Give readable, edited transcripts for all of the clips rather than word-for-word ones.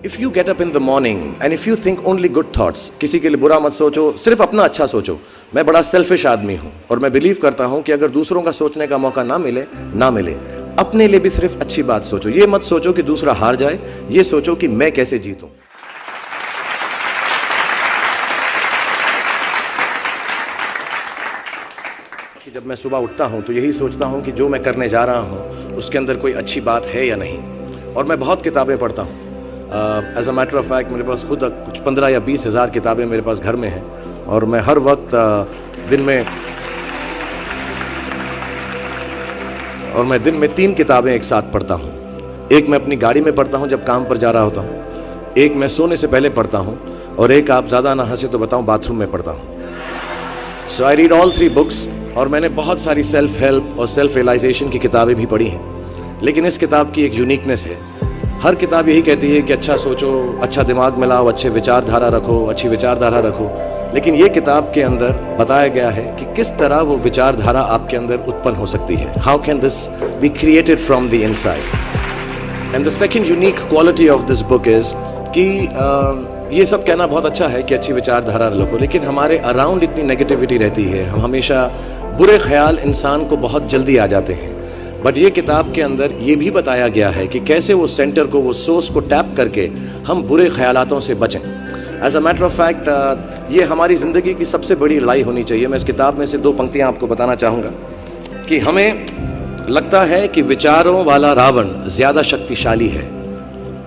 If you get up in the morning and if you think only good thoughts, किसी के लिए बुरा मत सोचो, सिर्फ अपना अच्छा सोचो। मैं बड़ा सेल्फिश आदमी हूं और मैं बिलीव करता हूं कि अगर दूसरों का सोचने का मौका ना मिले, अपने लिए भी सिर्फ अच्छी बात सोचो। ये मत सोचो कि दूसरा हार जाए, ये सोचो कि मैं कैसे जीतूं। कि जब मैं सुबह उठता हूं तो यही सोचता हूं कि जो मैं करने जा रहा हूं उसके अंदर कोई अच्छी बात है या नहीं। और मैं बहुत किताबें पढ़ता हूं। As a matter of fact मेरे पास खुद कुछ 15 या 20 हज़ार किताबें मेरे पास घर में हैं और मैं हर वक्त दिन में 3 किताबें एक साथ पढ़ता हूँ। एक मैं अपनी गाड़ी में पढ़ता हूँ जब काम पर जा रहा होता हूँ, एक मैं सोने से पहले पढ़ता हूँ और एक, आप ज़्यादा ना हंसे तो बताऊँ, बाथरूम में पढ़ता हूँ। सो आई रीड ऑल 3 बुक्स। और मैंने बहुत सारी सेल्फ हेल्प और सेल्फ रियलाइजेशन की किताबें भी पढ़ी हैं, लेकिन इस किताब की एक यूनिकनेस है। हर किताब यही कहती है कि अच्छा सोचो, अच्छा दिमाग मिलाओ, अच्छी विचारधारा रखो, लेकिन ये किताब के अंदर बताया गया है कि किस तरह वो विचारधारा आपके अंदर उत्पन्न हो सकती है। How can this be created from the inside. And the second unique quality of this book is कि ये सब कहना बहुत अच्छा है कि अच्छी विचारधारा रखो, लेकिन हमारे अराउंड इतनी नेगेटिविटी रहती है, हम हमेशा बुरे ख्याल इंसान को बहुत जल्दी आ जाते हैं। बट ये किताब के अंदर ये भी बताया गया है कि कैसे वो सेंटर को, वो सोर्स को टैप करके हम बुरे ख्यालातों से बचें। As a matter of fact ये हमारी ज़िंदगी की सबसे बड़ी लड़ाई होनी चाहिए। मैं इस किताब में से 2 पंक्तियाँ आपको बताना चाहूँगा कि हमें लगता है कि विचारों वाला रावण ज़्यादा शक्तिशाली है,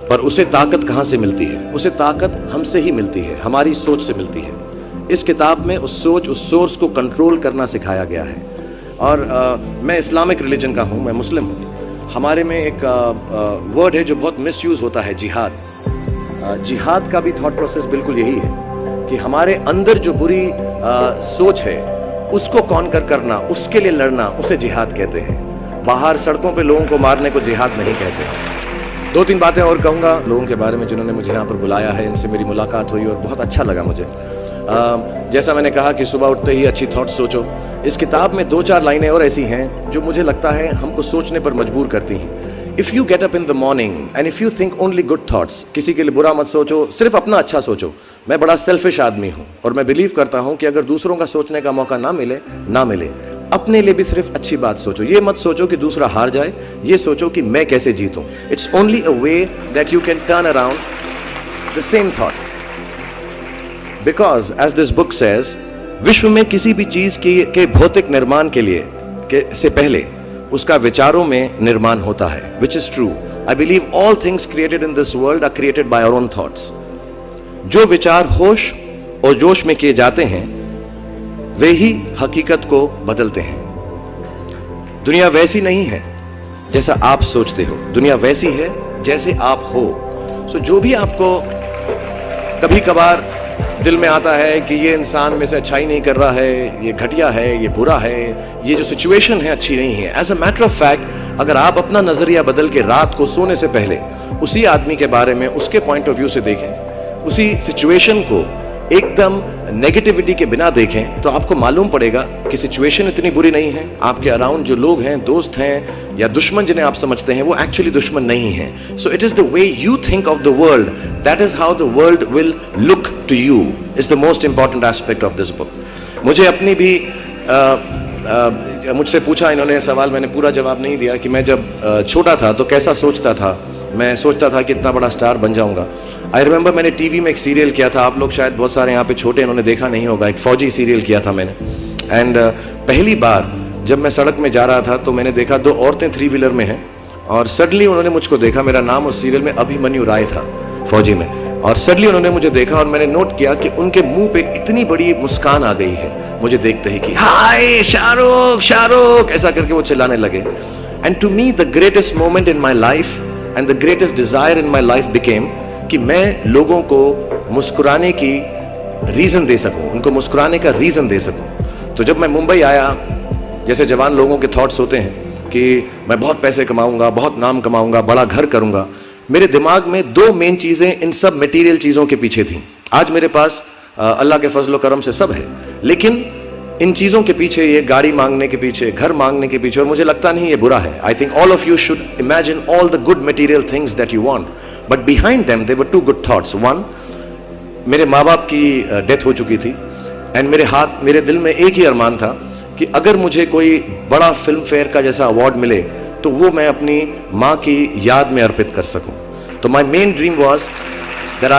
पर उसे ताकत कहाँ से मिलती है? उसे ताकत हमसे ही मिलती है, हमारी सोच से मिलती है। इस किताब में उस सोर्स को कंट्रोल करना सिखाया गया है। और मैं इस्लामिक रिलीजन का हूँ, मैं मुस्लिम हूँ। हमारे में एक वर्ड है जो बहुत मिसयूज़ होता है, जिहाद। जिहाद का भी थॉट प्रोसेस बिल्कुल यही है कि हमारे अंदर जो बुरी सोच है उसको कॉन्कर करना, उसके लिए लड़ना, उसे जिहाद कहते हैं। बाहर सड़कों पे लोगों को मारने को जिहाद नहीं कहते। 2-3 बातें और कहूँगा लोगों के बारे में जिन्होंने मुझे यहाँ पर बुलाया है, इनसे मेरी मुलाकात हुई और बहुत अच्छा लगा मुझे। जैसा मैंने कहा कि सुबह उठते ही अच्छी थॉट्स सोचो। इस किताब में 2-4 लाइनें और ऐसी हैं जो मुझे लगता है हमको सोचने पर मजबूर करती हैं। If you get up in the morning and if you think only good thoughts, किसी के लिए बुरा मत सोचो, सिर्फ अपना अच्छा सोचो। मैं बड़ा सेल्फिश आदमी हूँ और मैं बिलीव करता हूँ कि अगर दूसरों का सोचने का मौका ना मिले, अपने लिए भी सिर्फ अच्छी बात सोचो। ये मत सोचो कि दूसरा हार जाए, ये सोचो कि मैं कैसे जीतूं। It's only a way that you can turn around the same thought. Because as this book says, विश्व में किसी भी चीज के भौतिक निर्माण से पहले उसका विचारों में निर्माण होता है, which is true. I believe all things created in this world are created by our own thoughts. जो विचार होश और जोश में किए जाते हैं वे ही हकीकत को बदलते हैं। दुनिया वैसी नहीं है जैसा आप सोचते हो, दुनिया वैसी है जैसे आप हो। सो जो भी आपको कभी कभार दिल में आता है कि ये इंसान में से अच्छाई नहीं कर रहा है, ये घटिया है, ये बुरा है, ये जो सिचुएशन है अच्छी नहीं है, as a matter of fact अगर आप अपना नजरिया बदल के रात को सोने से पहले उसी आदमी के बारे में उसके पॉइंट ऑफ व्यू से देखें, उसी सिचुएशन को एकदम नेगेटिविटी के बिना देखें, तो आपको मालूम पड़ेगा कि सिचुएशन इतनी बुरी नहीं है। आपके अराउंड जो लोग हैं, दोस्त हैं या दुश्मन जिन्हें आप समझते हैं, वो एक्चुअली दुश्मन नहीं हैं। So it is the way you think of the world, that is how the world will look to you, is the most important aspect of this book. मुझे अपनी भी मुझसे पूछा इन्होंने सवाल, मैंने पूरा जवाब नहीं दिया कि मैं जब छोटा था तो कैसा सोचता था। मैं सोचता था कि इतना बड़ा स्टार बन जाऊंगा। आई रिमेंबर मैंने टीवी में एक सीरियल किया था, आप लोग शायद बहुत सारे यहाँ पे छोटे इन्होंने देखा नहीं होगा, एक फौजी सीरियल किया था मैंने। एंड पहली बार जब मैं सड़क में जा रहा था तो मैंने देखा 2 औरतें 3 व्हीलर में हैं और सडनली उन्होंने मुझको देखा। मेरा नाम उस सीरियल में अभिमन्यु राय था, फौजी में। और सडनली उन्होंने मुझे देखा और मैंने नोट किया कि उनके मुंह पे इतनी बड़ी मुस्कान आ गई है मुझे देखते ही कि हाय शाहरुख शाहरुख, ऐसा करके वो चिल्लाने लगे। And to me the greatest moment in my life and the greatest desire in my life became कि मैं लोगों को मुस्कुराने की रीजन दे सकूं, उनको मुस्कुराने का रीजन दे सकूं। तो जब मैं मुंबई आया, जैसे जवान लोगों के थॉट्स होते हैं कि मैं बहुत पैसे कमाऊंगा, बहुत नाम कमाऊंगा, बड़ा घर करूंगा, मेरे दिमाग में 2 मेन चीजें इन सब मटेरियल चीजों के पीछे थी। आज मेरे पास अल्लाह के फजल करम से सब है, लेकिन इन चीजों के पीछे, ये गाड़ी मांगने के पीछे, घर मांगने के पीछे, और मुझे लगता नहीं ये बुरा है। I think all of you should imagine all the good material things that you want, but behind them there were two good thoughts. One, मेरे माँ बाप की डेथ हो चुकी थी एंड मेरे दिल में एक ही अरमान था कि अगर मुझे कोई बड़ा फिल्म फेयर का जैसा अवार्ड मिले तो वो मैं अपनी माँ की याद में अर्पित कर सकूं। तो my main dream was that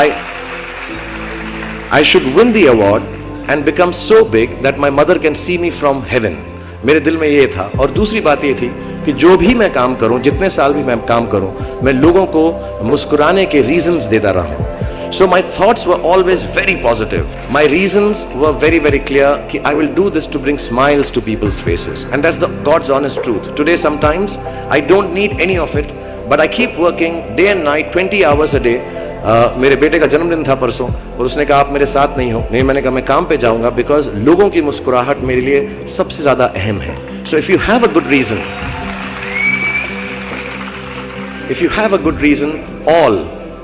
I should win the award and become so big that my mother can see me from heaven. मेरे दिल में ये था। और दूसरी बात ये थी कि जो भी मैं काम करूं, जितने साल भी मैं काम करूं, मैं लोगों को मुस्कुराने के रीजंस देता रहूं। So my thoughts were always very positive. My reasons were very, very clear कि I will do this to bring smiles to people's faces. And that's the God's honest truth. Today sometimes I don't need any of it, but I keep working day and night, 20 hours a day. मेरे बेटे का जन्मदिन था परसों और उसने कहा आप मेरे साथ नहीं हो। नहीं, मैंने कहा मैं काम पे जाऊंगा बिकॉज लोगों की मुस्कुराहट मेरे लिए सबसे ज्यादा अहम है। So if you have a good reason,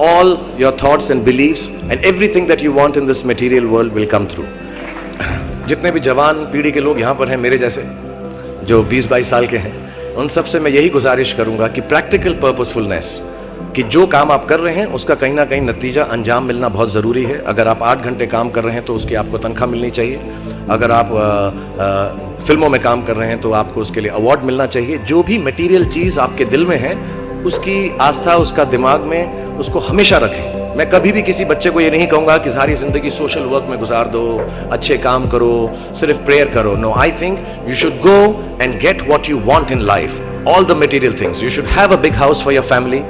all your thoughts and beliefs and everything that you want in this material world will come through. जितने भी जवान पीढ़ी के लोग यहाँ पर हैं मेरे जैसे जो 20-22 साल के हैं, उन सब से मैं यही गुजारिश करूंगा कि प्रैक्टिकल पर्पसफुलनेस, कि जो काम आप कर रहे हैं उसका कहीं ना कहीं नतीजा अंजाम मिलना बहुत ज़रूरी है। अगर आप 8 घंटे काम कर रहे हैं तो उसकी आपको तनख्वाह मिलनी चाहिए। अगर आप फिल्मों में काम कर रहे हैं तो आपको उसके लिए अवार्ड मिलना चाहिए। जो भी मटीरियल चीज़ आपके दिल में है उसकी आस्था, उसका दिमाग में उसको हमेशा रखें। मैं कभी भी किसी बच्चे को ये नहीं कहूँगा कि सारी ज़िंदगी सोशल वर्क में गुजार दो, अच्छे काम करो, सिर्फ प्रेयर करो। No, I think you should go and get what you want in life, all the material things. You should have a big house for your family.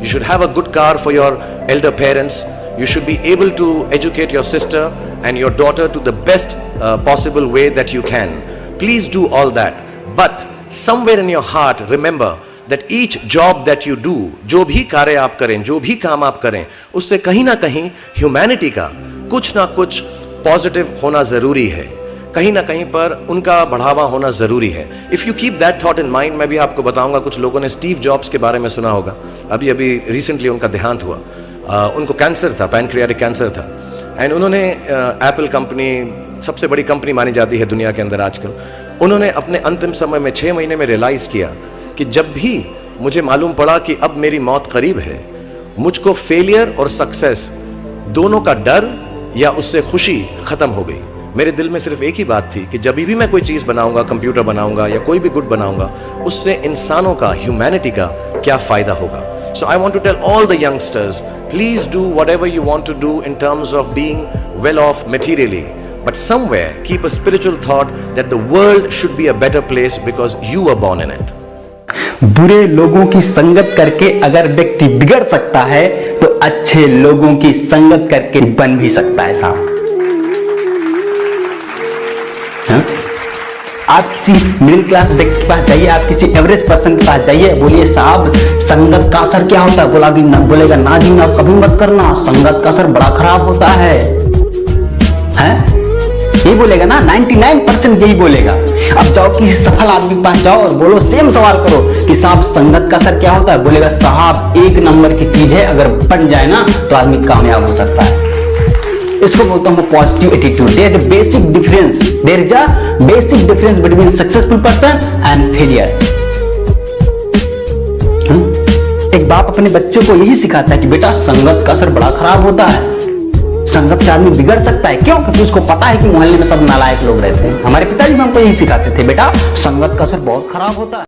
You should have a good car for your elder parents. You should be able to educate your sister and your daughter to the best possible way that you can. Please do all that. But somewhere in your heart, remember that each job that you do, जो भी कार्य आप करें, जो भी काम आप करें, उससे कहीं ना कहीं ह्यूमैनिटी का कुछ ना कुछ पॉजिटिव होना जरूरी है। कहीं ना कहीं पर उनका बढ़ावा होना जरूरी है। If you keep that thought in mind, मैं भी आपको बताऊंगा, कुछ लोगों ने स्टीव जॉब्स के बारे में सुना होगा। अभी रिसेंटली उनका देहांत हुआ। उनको कैंसर था, पैनक्रियाटिक कैंसर था एंड उन्होंने एप्पल कंपनी सबसे बड़ी कंपनी मानी जाती है दुनिया के अंदर आजकल। उन्होंने अपने अंतिम समय में 6 महीने में रियलाइज किया कि जब भी मुझे मालूम पड़ा कि अब मेरी मौत करीब है, मुझको फेलियर और सक्सेस दोनों का डर या उससे खुशी खत्म हो गई। मेरे दिल में सिर्फ एक ही बात थी कि जब भी मैं कोई चीज बनाऊंगा, कंप्यूटर बनाऊंगा या कोई भी गुड बनाऊंगा, उससे इंसानों का, ह्यूमैनिटी का क्या फायदा होगा। So I want to tell all the youngsters, please do whatever you want to do in terms of being well off materially, but somewhere keep a spiritual thought that the world should be a better place because you were born in it. बुरे लोगों की संगत करके अगर व्यक्ति बिगड़ सकता है तो अच्छे लोगों की संगत करके बन भी सकता है साहब। आप किसी मिडिल क्लास व्यक्ति के पास जाइए, आप किसी एवरेज पर्सन के पास जाइए, बोलिए साहब संगत का असर क्या होता है, बोलेगा ना जी ना, कभी मत करना, संगत का असर बड़ा खराब होता है। यही बोलेगा ना, 99% यही बोलेगा। अब जाओ किसी सफल आदमी के पास जाओ और बोलो, सेम सवाल करो कि साहब संगत का असर क्या होता है, बोलेगा साहब 1 नंबर की चीज है, अगर बन जाए ना तो आदमी कामयाब हो सकता है। इसको बोलता हूं positive attitude. There is a basic difference between successful person and failure. एक बाप अपने बच्चों को यही सिखाता है कि बेटा संगत का असर बड़ा खराब होता है, संगत से आदमी बिगड़ सकता है। क्यों? क्योंकि उसको पता है कि मोहल्ले में सब नालायक लोग रहते हैं। हमारे पिताजी हमको यही सिखाते थे, बेटा संगत का असर बहुत खराब होता है।